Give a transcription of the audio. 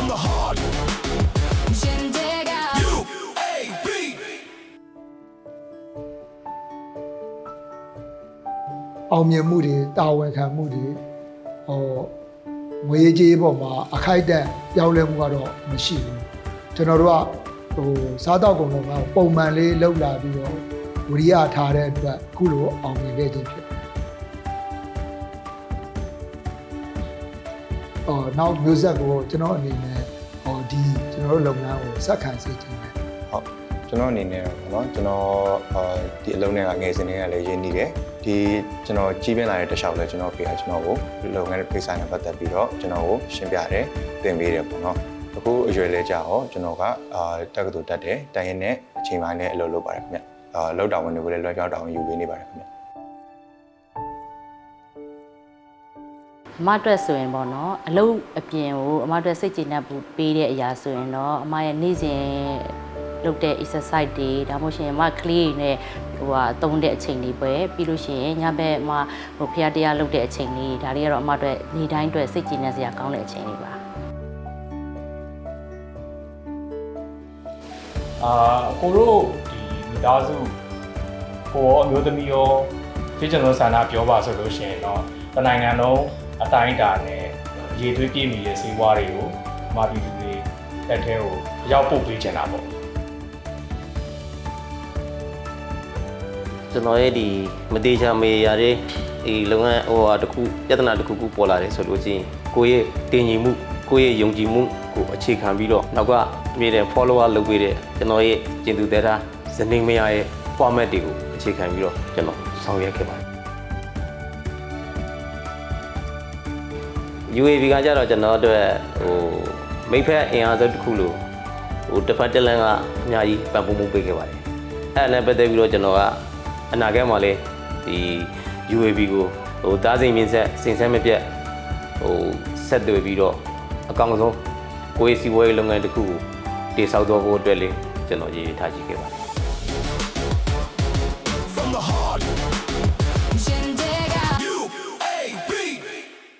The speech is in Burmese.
from the heart. UAB. အောင်မြင်မှုတွေတာဝန်ခံမှုတွေငွေကြေးပေါ်မှာအခိုက်အတန့်ပြောင်းလဲမှုကတော့မရှိဘူးကျွန်တော်တို့ကစားတောက်ကုန်လုံးကပုံမှန်လေးလောက်လာပြီးတော့ဝရိယထားတဲ့အတွက်အခုလိုအောင်မြင်ခဲ့ခြင်းဖြစ်နောက်မျိုးဆက်ကိုကျွန်တော်အနေနဲ့ဒီကျွန်တော်တို့လုပ်ငန်းကိုစက္ကန့်စေချင်တယ်ဟုတ်ကျွန်တော်အနေနဲ့တော့เนาะကျွန်တော်ဒီအလုံးနဲ့ငယ်စဉ်တွေကလည်းရင်းနှီးတယ်ဒီကျွန်တော်ကြီးပြင်းလာတဲ့တခြားလည်းကျွန်တော်ပေးကျွန်တော်ကိုလုပ်ငန်းဖိတ်ဆိုင်နဲ့ပတ်သက်ပြီးတော့ကျွန်တော်ကိုရှင်းပြတယ်သင်ပေးတယ်ပေါ့နော်အခုအရွယ်လဲကြာတော့ကျွန်တော်ကတက္ကသိုလ်တက်တယ်တိုင်ရင်နဲ့အချိန်ပိုင်းနဲ့အလုပ်လုပ်ပါတယ်ခင်ဗျလောက်တောင်ဝင်တွေကိုလည်းလွှဲပြောင်းတောင်ယူပေးနေပါတယ်ခင်ဗျအမအတွက်ဆိုရင်ပေါ့နော်အလုပ်အပြင်ကိုအမအတွက်စိတ်ကျေနပ်မှုပေးတဲ့အရာဆိုရင်တော့အမရဲ့နေ့စဉ်လုပ်တဲ့ exercise တွေဒါမှမဟုတ်ရှင်အမကလေးတွေနဲ့တုံးတဲ့အချိန်တွေပဲပြီးလို့ရှိရင်ညဘက်မှာဖျားတရားလုပ်တဲ့အချိန်တွေဒါတွေကတော့အမအတွက်နေ့တိုင်းအတွက်စိတ်ကျေနပ်စရာကောင်းတဲ့အချိန်တွေပါကိုတို့ဒီမိသားစုကိုရောအမျိုးသမီးရောဒီကျွန်တော်ဆန္ဒပြောပါဆိုလို့ရှိရင်တော့တနိုင်ငံလုံးအတိုင်းအတာနဲ့ရေသွေးပြည့်နေတဲ့စေဝါတွေကိုမာပြည်သူတွေတက်ထဲကိုရောက်ပို့ပေးချင်တာပေါ့ကျွန်တော်ရဲ့ဒီမတေချာမေရတဲ့ဒီလုပ်ငန်းတခုပြဿနာတစ်ခုပေါ်လာတယ်ဆိုလို့ချင်းကိုယ့်ရဲ့တင်ညီမှုကိုယ့်ရဲ့ယုံကြည်မှုကိုအခြေခံပြီးတော့နောက်ကမြေတဲ့ follower လုပ်ပေးတဲ့ကျွန်တော်ရဲ့ကျင်သူတဲ့သားဇနီးမယားရဲ့ format တွေကိုအခြေခံပြီးတော့ကျွန်တော်ဆောင်ရွက်ခဲ့ပါတယ် UAB ကကြတော့ကျွန်တော်တို့မိဖက်အင်အားစုတစ်ခုလို့တစ်ဖက်တစ်လမ်းကအများကြီးပံ့ပိုးမှုပေးခဲ့ပါတယ်အဲ့ဒါနဲ့ပတ်သက်ပြီးတော့ကျွန်တော်ကအနာဂတ်မှာလည်းဒီ UAB ကိုတားစိန်မြင့်ဆက်စင်ဆက်မပြတ်ဆက်သွယ်ပြီးတော့အကောင်းဆုံးကိုယ်စီဝဲလုပ်ငန်းတစ်ခုကိုတည်ဆောက်တော့ဖို့အတွက်လည်းကျွန်တော်ရည်ရည်ထားရှိခဲ့ပါတယ် From the heart.